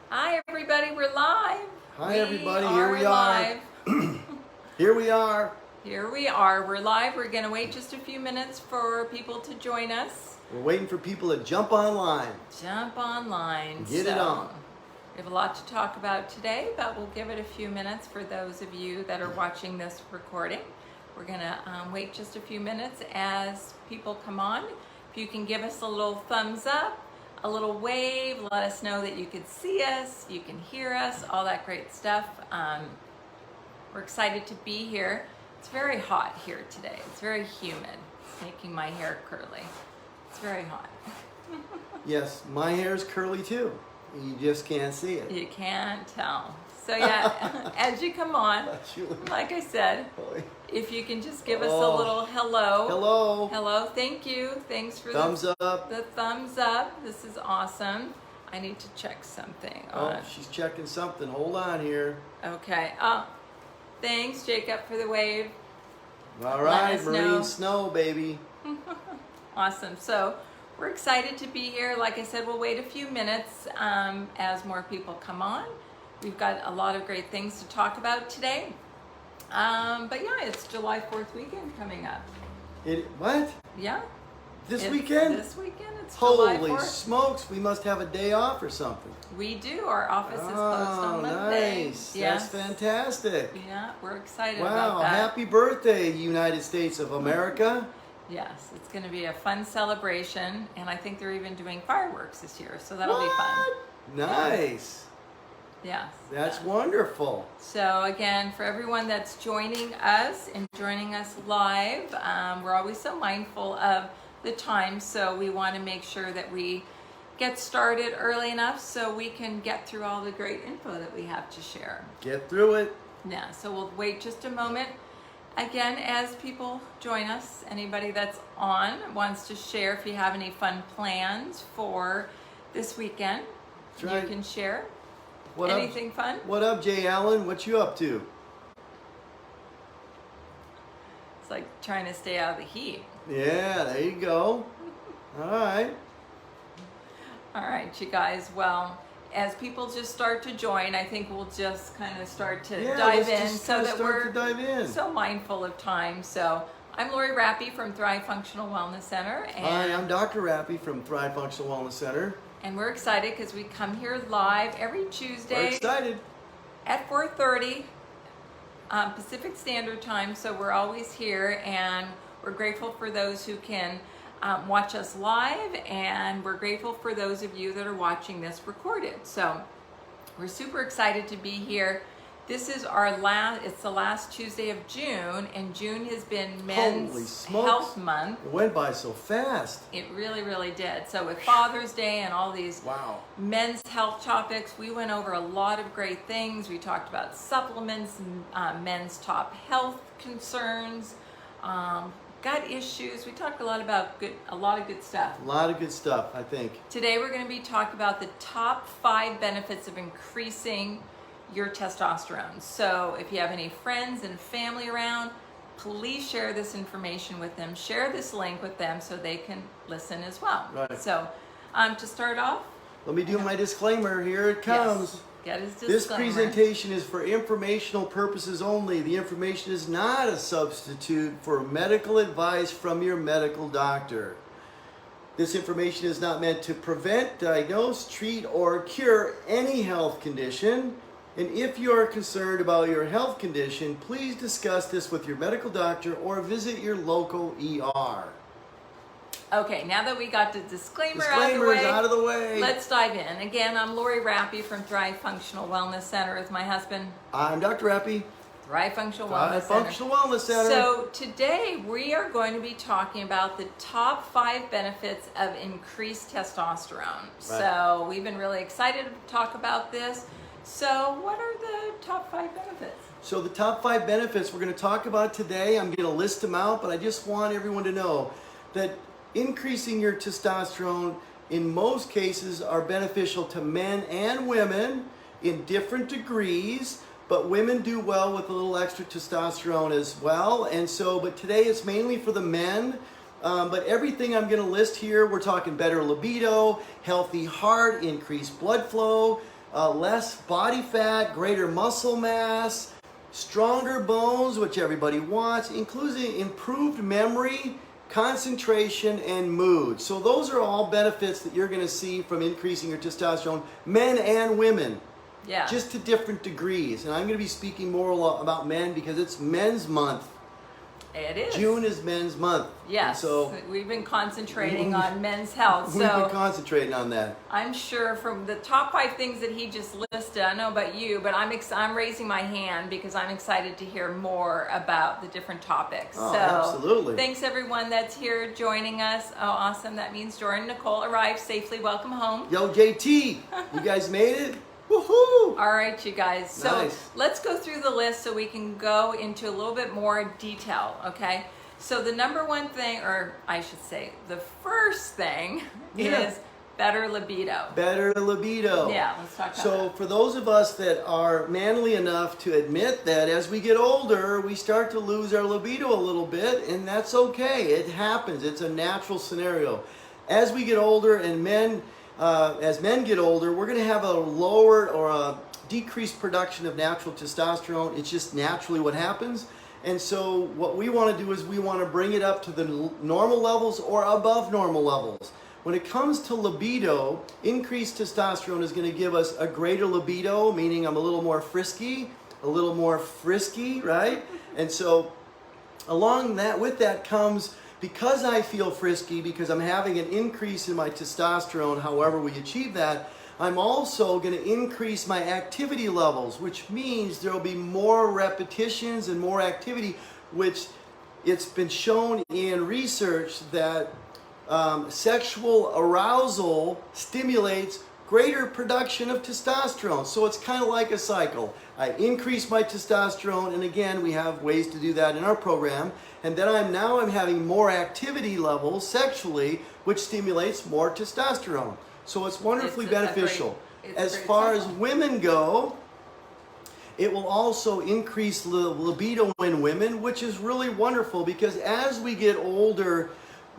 Hi everybody, we're live. Hi everybody, here we are. Here we are. Here we are. We're live. We're going to wait just a few minutes for people to join us. We're waiting for people to jump online. Jump online. Get it on. We have a lot to talk about today, but we'll give it a few minutes for those of you that are watching this recording. We're going to wait just a few minutes as people come on. If you can give us a little thumbs up, a little wave, let us know that you can see us, you can hear us, all that great stuff. We're excited to be here. It's very hot here today. It's very humid. It's making my hair curly. It's very hot. Yes, my hair's curly too. You just can't see it. You can't tell. So yeah, as you come on, like I said, if you can just give us a little hello. Hello. Hello, thank you. Thanks for thumbs up. The thumbs up. This is awesome. I need to check something. She's checking something. Hold on here. Okay. Thanks, Jacob, for the wave. All right, Marine Snow, baby. Awesome. So we're excited to be here. Like I said, we'll wait a few minutes as more people come on. We've got a lot of great things to talk about today. But yeah, it's July 4th weekend coming up. What? Yeah. This weekend? This weekend. It's July 4th. Holy smokes, we must have a day off or something. We do. Our office is closed on Monday. Nice. Yes. That's fantastic. Yeah, we're excited about that. Wow, happy birthday, United States of America. Yes, it's going to be a fun celebration, and I think they're even doing fireworks this year, so that'll be fun. Nice. Yes. That's wonderful. So again, for everyone that's joining us and joining us live, we're always so mindful of the time, so we want to make sure that we get started early enough so we can get through all the great info that we have to share. Get through it. Yeah, so we'll wait just a moment. Again, as people join us, anybody that's on wants to share if you have any fun plans for this weekend, you can share. Anything fun? What up, Jay Allen? What you up to? It's like trying to stay out of the heat. Yeah, there you go. All right. All right, you guys. Well, as people just start to join, I think we'll just kind of start to dive in so that we're so mindful of time. So I'm Lori Rappy from Thrive Functional Wellness Center. And hi, I'm Dr. Rappy from Thrive Functional Wellness Center. And we're excited because we come here live every Tuesday. We're excited. At 4:30 Pacific Standard Time. So we're always here, and we're grateful for those who can watch us live, and we're grateful for those of you that are watching this recorded. So we're super excited to be here. This is it's the last Tuesday of June, and June has been Men's Health Month. It went by so fast. It really, really did. So with Father's Day and all these men's health topics, we went over a lot of great things. We talked about supplements, men's top health concerns, gut issues. We talked a lot about a lot of good stuff. A lot of good stuff, I think. Today we're going to be talking about the top 5 benefits of increasing your testosterone. So if you have any friends and family around, please share this information with them. Share this link with them so they can listen as well. Right. So to start off, let me do my disclaimer. Here it comes. Yes. Get his disclaimer. This presentation is for informational purposes only. The information is not a substitute for medical advice from your medical doctor. This information is not meant to prevent, diagnose, treat, or cure any health condition. And if you are concerned about your health condition, please discuss this with your medical doctor or visit your local ER. Okay, now that we got the disclaimer out of the way, let's dive in. Again, I'm Lori Rappy from Thrive Functional Wellness Center with my husband. I'm Dr. Rappy. Thrive Functional Wellness Center. Functional Wellness Center. So today we are going to be talking about the top 5 benefits of increased testosterone. Right. So we've been really excited to talk about this. So what are the top 5 benefits? So the top 5 benefits we're going to talk about today, I'm going to list them out, but I just want everyone to know that increasing your testosterone in most cases are beneficial to men and women in different degrees, but women do well with a little extra testosterone as well. And so, but today it's mainly for the men. But everything I'm going to list here, we're talking better libido, healthy heart, increased blood flow, less body fat, greater muscle mass, stronger bones, which everybody wants, including improved memory, concentration, and mood. So those are all benefits that you're going to see from increasing your testosterone, men and women. Yeah. Just to different degrees. And I'm going to be speaking more about men because it's Men's Month. It is. June is Men's Month. Yes. So we've been concentrating on men's health. We've been concentrating on that. I'm sure from the top 5 things that he just listed, I don't know about you, but I'm raising my hand because I'm excited to hear more about the different topics. Oh, so absolutely. Thanks everyone that's here joining us. Oh, awesome. That means Jordan Nicole arrived safely. Welcome home. Yo, JT, you guys made it? Woohoo! All right, you guys. So Nice. let's go through the list so we can go into a little bit more detail, okay? So the number one thing, or I should say, the first thing is better libido. Better libido. Yeah, let's talk about So that. for those of us that are manly enough to admit that as we get older, we start to lose our libido a little bit, and that's okay. It happens. It's a natural scenario. As we get older and as men get older, we're going to have a lower or a decreased production of natural testosterone. It's just naturally what happens. And so what we want to do is we want to bring it up to the normal levels or above normal levels. When it comes to libido, increased testosterone is going to give us a greater libido, meaning I'm a little more frisky, right? And so with that comes, because I feel frisky, because I'm having an increase in my testosterone, however we achieve that, I'm also going to increase my activity levels, which means there will be more repetitions and more activity, which it's been shown in research that sexual arousal stimulates greater production of testosterone. So it's kind of like a cycle. I increase my testosterone, and again, we have ways to do that in our program. And then I'm having more activity levels sexually, which stimulates more testosterone. So it's wonderfully beneficial. As far as women go, it will also increase libido in women, which is really wonderful because as we get older,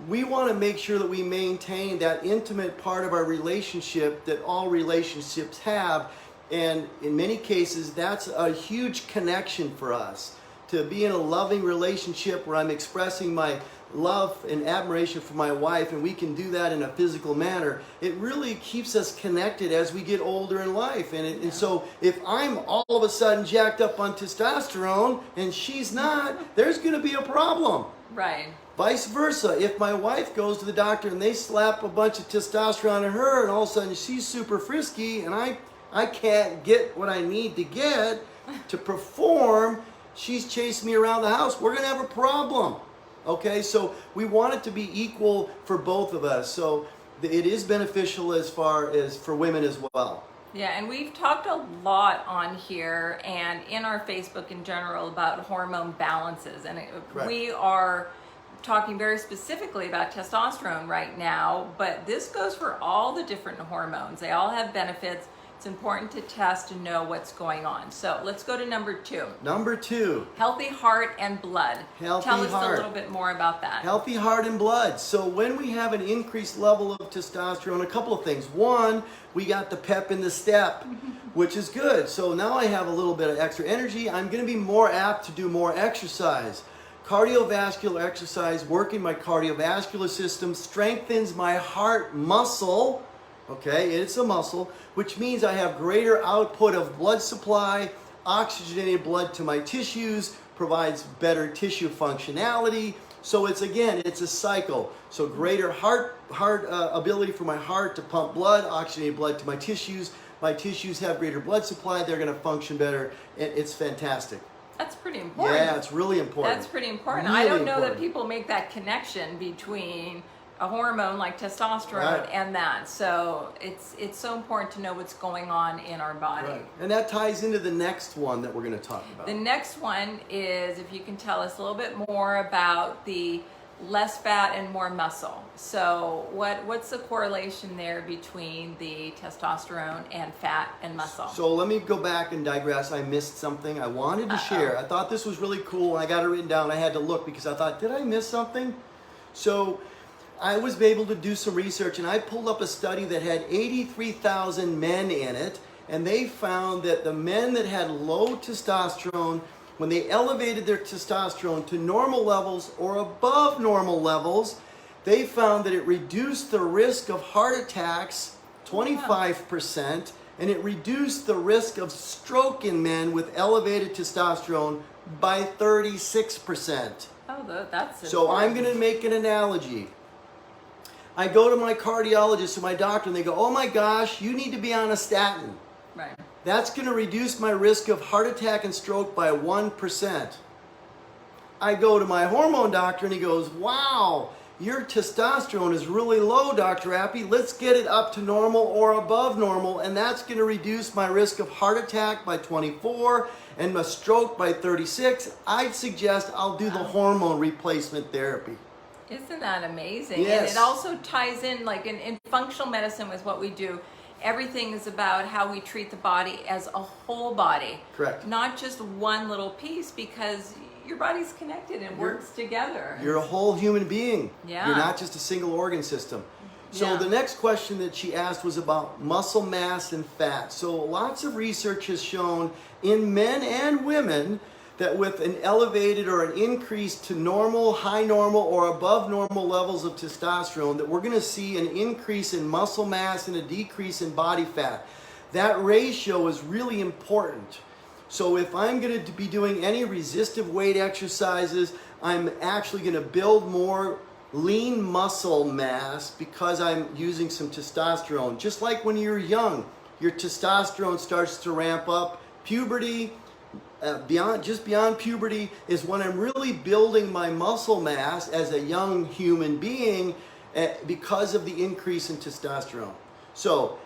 we want to make sure that we maintain that intimate part of our relationship that all relationships have. And in many cases, that's a huge connection for us. To be in a loving relationship where I'm expressing my love and admiration for my wife, and we can do that in a physical manner, it really keeps us connected as we get older in life. And so if I'm all of a sudden jacked up on testosterone and she's not, there's going to be a problem. Right. Vice versa, if my wife goes to the doctor and they slap a bunch of testosterone on her and all of a sudden she's super frisky and I can't get what I need to get to perform, she's chasing me around the house, we're going to have a problem. Okay, so we want it to be equal for both of us. So it is beneficial as far as for women as well. Yeah, and we've talked a lot on here and in our Facebook in general about hormone balances. And we are talking very specifically about testosterone right now, but this goes for all the different hormones. They all have benefits. It's important to test and know what's going on. So let's go to number 2. Number 2. Healthy heart and blood. Healthy Tell us heart. a little bit more about that. Healthy heart and blood. So when we have an increased level of testosterone, a couple of things. One, we got the pep in the step, which is good. So now I have a little bit of extra energy. I'm going to be more apt to do more exercise. Cardiovascular exercise, working my cardiovascular system, strengthens my heart muscle. Okay, it's a muscle, which means I have greater output of blood supply, oxygenated blood to my tissues, provides better tissue functionality. So it's a cycle. So greater heart ability for my heart to pump blood, oxygenated blood to my tissues. My tissues have greater blood supply. They're going to function better. It's fantastic. That's pretty important. Yeah, it's really important. That's pretty important. Really I don't know important. that people make that connection between a hormone like testosterone Right. and that. So it's so important to know what's going on in our body. Right. And that ties into the next one that we're going to talk about. The next one is, if you can tell us a little bit more about the less fat and more muscle. So what's the correlation there between the testosterone and fat and muscle? So let me go back and digress. I missed something I wanted to share. I thought this was really cool. I got it written down. I had to look because I thought, did I miss something? So I was able to do some research and I pulled up a study that had 83,000 men in it, and they found that the men that had low testosterone, when they elevated their testosterone to normal levels or above normal levels, they found that it reduced the risk of heart attacks 25%, and it reduced the risk of stroke in men with elevated testosterone by 36%. Oh, that's it. So I'm going to make an analogy. I go to my cardiologist or my doctor and they go, oh my gosh, you need to be on a statin. Right. That's going to reduce my risk of heart attack and stroke by 1%. I go to my hormone doctor and he goes, wow, your testosterone is really low, Dr. Appy. Let's get it up to normal or above normal, and that's going to reduce my risk of heart attack by 24 and my stroke by 36. I'd suggest I'll do the hormone replacement therapy. Isn't that amazing? Yes. And it also ties in, like in functional medicine with what we do. Everything is about how we treat the body as a whole body. Correct. Not just one little piece, because your body's connected and works together. You're a whole human being. Yeah. You're not just a single organ system. So the next question that she asked was about muscle mass and fat. So lots of research has shown in men and women that with an elevated or an increase to normal, high normal, or above normal levels of testosterone, that we're going to see an increase in muscle mass and a decrease in body fat. That ratio is really important. So if I'm going to be doing any resistive weight exercises, I'm actually going to build more lean muscle mass because I'm using some testosterone. Just like when you're young, your testosterone starts to ramp up. Puberty, beyond puberty is when I'm really building my muscle mass as a young human being because of the increase in testosterone. So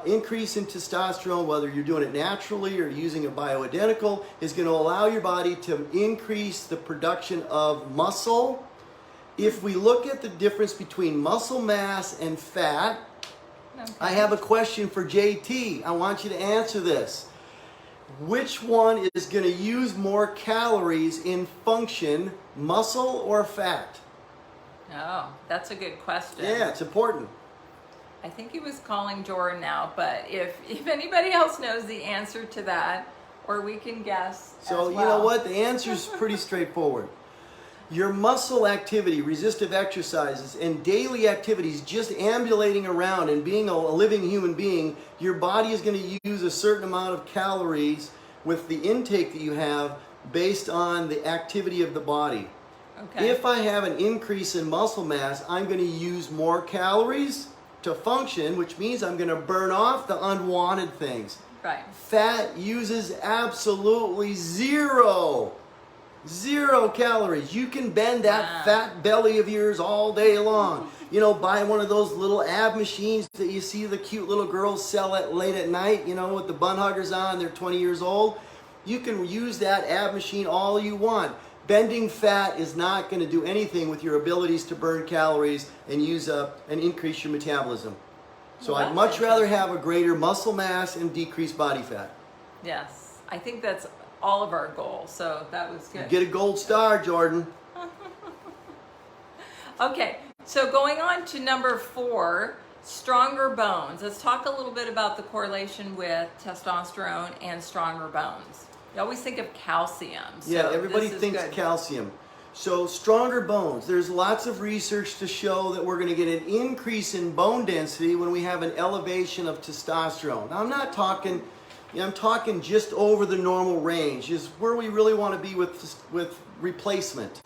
increase in testosterone, whether you're doing it naturally or using a bioidentical, is going to allow your body to increase the production of muscle. If we look at the difference between muscle mass and fat, I have a question for JT. I want you to answer this. Which one is going to use more calories in function, muscle or fat? Oh, that's a good question. Yeah, it's important. I think he was calling Jordan now, but if anybody else knows the answer to that, or we can guess So as well. you know what? The answer is pretty straightforward. Your muscle activity, resistive exercises, and daily activities, just ambulating around and being a living human being, your body is going to use a certain amount of calories with the intake that you have based on the activity of the body. Okay. If I have an increase in muscle mass, I'm going to use more calories to function, which means I'm going to burn off the unwanted things. Right. Fat uses absolutely zero calories. You can bend that fat belly of yours all day long. You know, buy one of those little ab machines that you see the cute little girls sell at late at night, you know, with the bun huggers on, they're 20 years old. You can use that ab machine all you want. Bending fat is not going to do anything with your abilities to burn calories and use up and increase your metabolism. So Well, I'd much rather have a greater muscle mass and decrease body fat. Yes, I think that's all of our goals, so that was good. Get a gold star, Jordan. Okay, so going on to number 4, stronger bones. Let's talk a little bit about the correlation with testosterone and stronger bones. You always think of calcium. So Yeah, everybody this is thinks good. calcium. So stronger bones. There's lots of research to show that we're going to get an increase in bone density when we have an elevation of testosterone. Now I'm not talking, I'm talking just over the normal range is where we really want to be with replacement.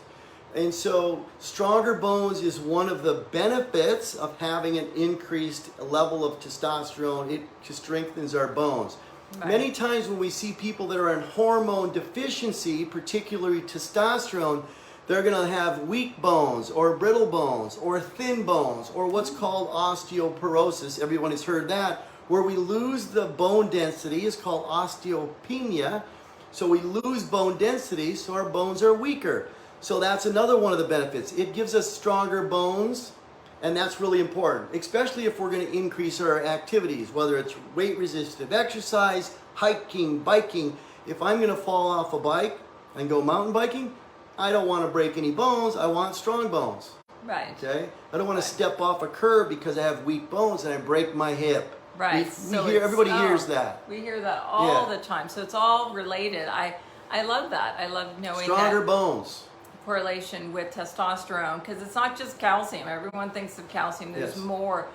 And so stronger bones is one of the benefits of having an increased level of testosterone. It strengthens our bones. Right. Many times when we see people that are in hormone deficiency, particularly testosterone, they're going to have weak bones or brittle bones or thin bones or what's called osteoporosis. Everyone has heard that, where we lose the bone density. Is called osteopenia. So we lose bone density, so our bones are weaker. So that's another one of the benefits. It gives us stronger bones, and that's really important, especially if we're going to increase our activities, whether it's weight resistant exercise, hiking, biking. If I'm going to fall off a bike and go mountain biking, I don't want to break any bones. I want strong bones. Right. Okay? I don't want to step off a curb because I have weak bones and I break my hip. Right. Everybody hears that. We hear that all the time. So it's all related. I love that. I love knowing stronger that bones. Correlation with testosterone, because it's not just calcium. Everyone thinks of calcium. There's more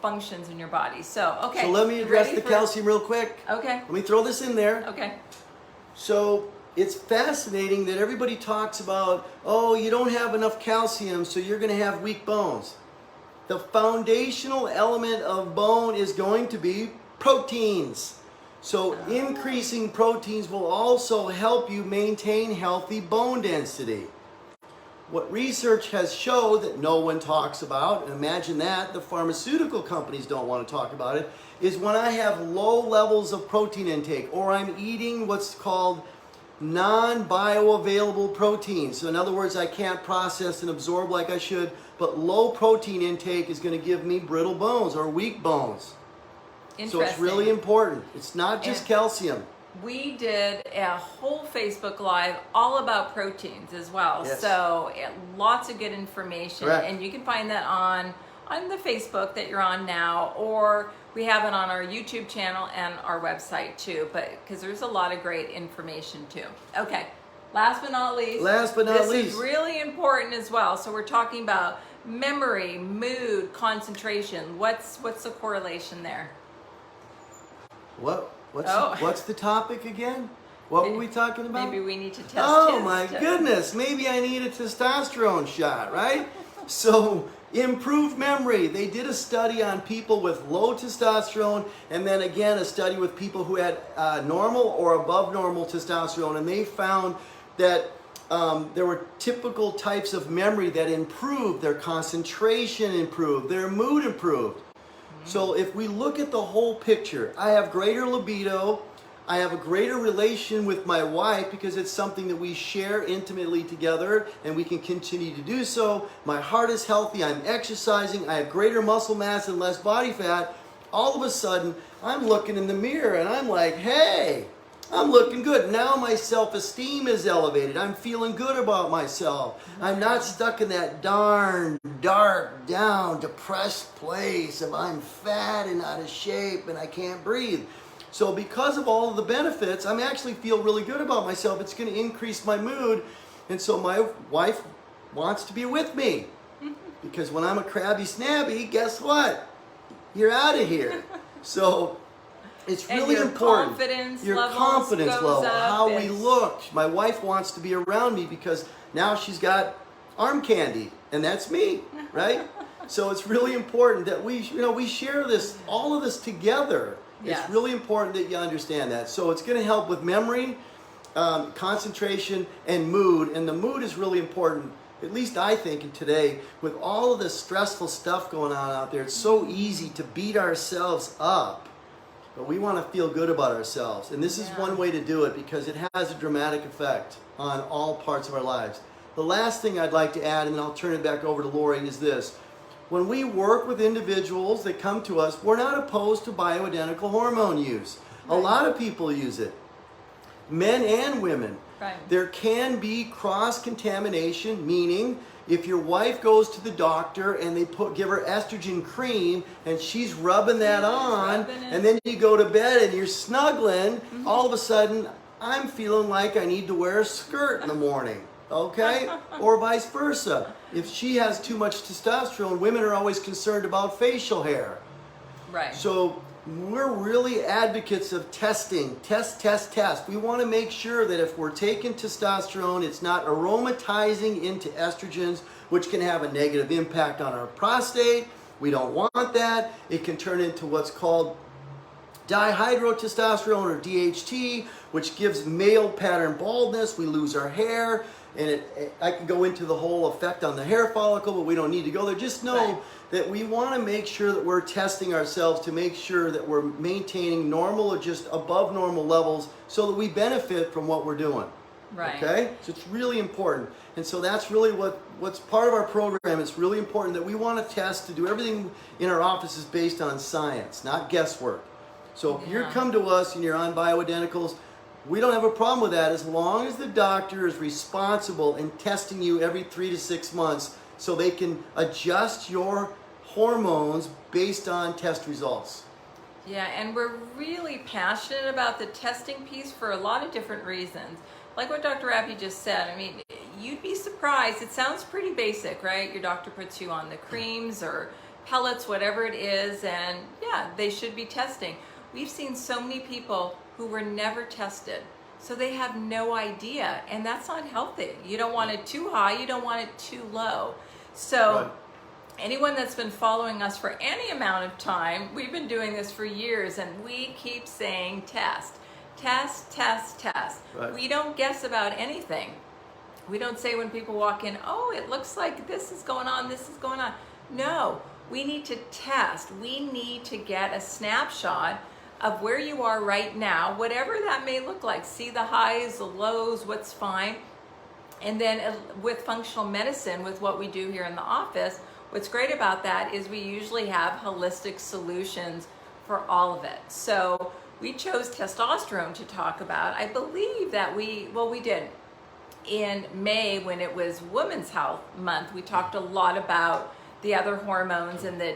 functions in your body. So, okay. So let me address the calcium real quick. Okay. Let me throw this in there. Okay. So it's fascinating that everybody talks about, oh, you don't have enough calcium, so you're going to have weak bones. The foundational element of bone is going to be proteins. So increasing proteins will also help you maintain healthy bone density. What research has showed that no one talks about, and imagine that, the pharmaceutical companies don't want to talk about it, is when I have low levels of protein intake, or I'm eating what's called non-bioavailable proteins. So in other words, I can't process and absorb like I should, but low protein intake is going to give me brittle bones or weak bones. So it's really important. It's not just calcium. We did a whole Facebook Live all about proteins as well. Yes. So lots of good information. Correct. And you can find that on the Facebook that you're on now, or we have it on our YouTube channel and our website too, but because there's a lot of great information too. Okay, last but not least. This is really important as well. So we're talking about memory, mood, concentration. What's the correlation there? What's the topic again? What were we talking about? Maybe we need to test. Oh my goodness, maybe I need a testosterone shot, right? So improved memory. They did a study on people with low testosterone, and then again a study with people who had normal or above normal testosterone, and they found that there were typical types of memory that improved. Their concentration improved, their mood improved. So if we look at the whole picture, I have greater libido, I have a greater relation with my wife because it's something that we share intimately together and we can continue to do so. My heart is healthy, I'm exercising, I have greater muscle mass and less body fat. All of a sudden, I'm looking in the mirror and I'm like, hey, I'm looking good. Now my self-esteem is elevated. I'm feeling good about myself. I'm not stuck in that darn, dark, down, depressed place of I'm fat and out of shape and I can't breathe. So because of all of the benefits, I'm actually feel really good about myself. It's going to increase my mood. And so my wife wants to be with me. Because when I'm a crabby snabby, guess what? You're out of here. So it's really important. Your confidence level, how we look. My wife wants to be around me because now she's got arm candy, and that's me, right? So it's really important that we share this, all of this together. Yes. It's really important that you understand that. So it's going to help with memory, concentration, and mood. And the mood is really important. At least I think today, with all of this stressful stuff going on out there, it's so easy to beat ourselves up. But we want to feel good about ourselves. And this is one way to do it because it has a dramatic effect on all parts of our lives. The last thing I'd like to add, and then I'll turn it back over to Lori, is this. When we work with individuals that come to us, we're not opposed to bioidentical hormone use. Right. A lot of people use it, men and women. Right. There can be cross-contamination, meaning if your wife goes to the doctor and they give her estrogen cream and she's rubbing that on, and then you go to bed and you're snuggling, all of a sudden I'm feeling like I need to wear a skirt in the morning. Okay? Or vice versa. If she has too much testosterone, women are always concerned about facial hair. Right. So we're really advocates of testing. Test. We want to make sure that if we're taking testosterone, it's not aromatizing into estrogens, which can have a negative impact on our prostate. We don't want that. It can turn into what's called dihydrotestosterone or DHT, which gives male pattern baldness. We lose our hair. And I can go into the whole effect on the hair follicle, but we don't need to go there. Just know that we want to make sure that we're testing ourselves to make sure that we're maintaining normal or just above normal levels so that we benefit from what we're doing. Right. Okay? So it's really important. And so that's really what's part of our program. It's really important that we want to test, to do everything in our office is based on science, not guesswork. So if you come to us and you're on bioidenticals, we don't have a problem with that as long as the doctor is responsible in testing you every 3 to 6 months so they can adjust your hormones based on test results. Yeah, and we're really passionate about the testing piece for a lot of different reasons. Like what Dr. Rappy just said, I mean, you'd be surprised. It sounds pretty basic, right? Your doctor puts you on the creams or pellets, whatever it is, and yeah, they should be testing. We've seen so many people who were never tested, so they have no idea, and that's not healthy. You don't want it too high, you don't want it too low. So Right. anyone that's been following us for any amount of time, we've been doing this for years, and we keep saying test, test, test, test. Right. We don't guess about anything. We don't say when people walk in, oh, it looks like this is going on, this is going on. No, we need to test. We need to get a snapshot of where you are right now, whatever that may look like. See the highs, the lows, what's fine. And then with functional medicine, with what we do here in the office, what's great about that is we usually have holistic solutions for all of it. So we chose testosterone to talk about. I believe that we did. In May, when it was Women's Health Month, we talked a lot about the other hormones and the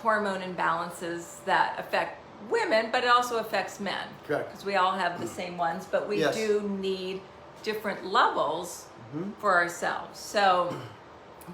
hormone imbalances that affect women, but it also affects men. Correct. Because we all have the same ones, but we Yes. do need different levels for ourselves. So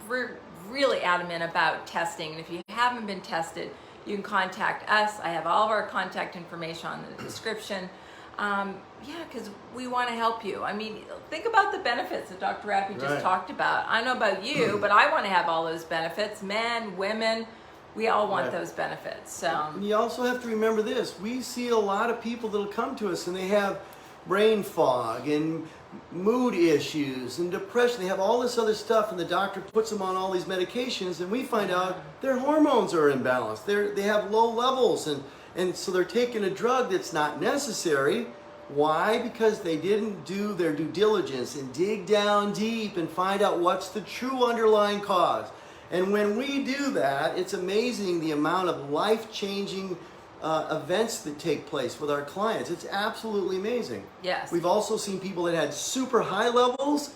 we're really adamant about testing. And if you haven't been tested, you can contact us. I have all of our contact information on the description. Yeah, because we want to help you. I mean, think about the benefits that Dr. Rappy just Right. talked about. I don't know about you, but I want to have all those benefits. Men, women, we all want Right. those benefits. So And you also have to remember this. We see a lot of people that'll come to us and they have brain fog and mood issues and depression. They have all this other stuff, and the doctor puts them on all these medications, and we find out their hormones are imbalanced. They have low levels, and so they're taking a drug that's not necessary. Why? Because they didn't do their due diligence and dig down deep and find out what's the true underlying cause. And when we do that, it's amazing the amount of life-changing events that take place with our clients. It's absolutely amazing. yes. We've also seen people that had super high levels.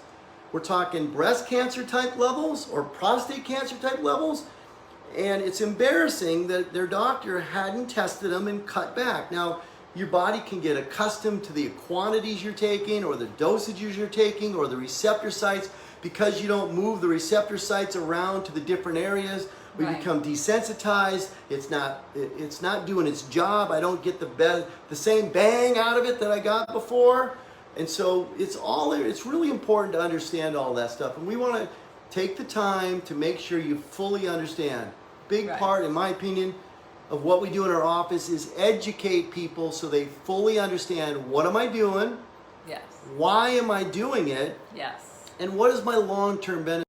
We're talking breast cancer type levels or prostate cancer type levels. And it's embarrassing that their doctor hadn't tested them and cut back. Now, your body can get accustomed to the quantities you're taking or the dosages you're taking or the receptor sites. Because you don't move the receptor sites around to the different areas, we Right. become desensitized. It's not doing its job. I don't get the same bang out of it that I got before. And so it's really important to understand all that stuff. And we want to take the time to make sure you fully understand. Big Right. part, in my opinion, of what we do in our office is educate people so they fully understand, what am I doing? Yes. Why am I doing it? Yes. And what is my long-term benefit?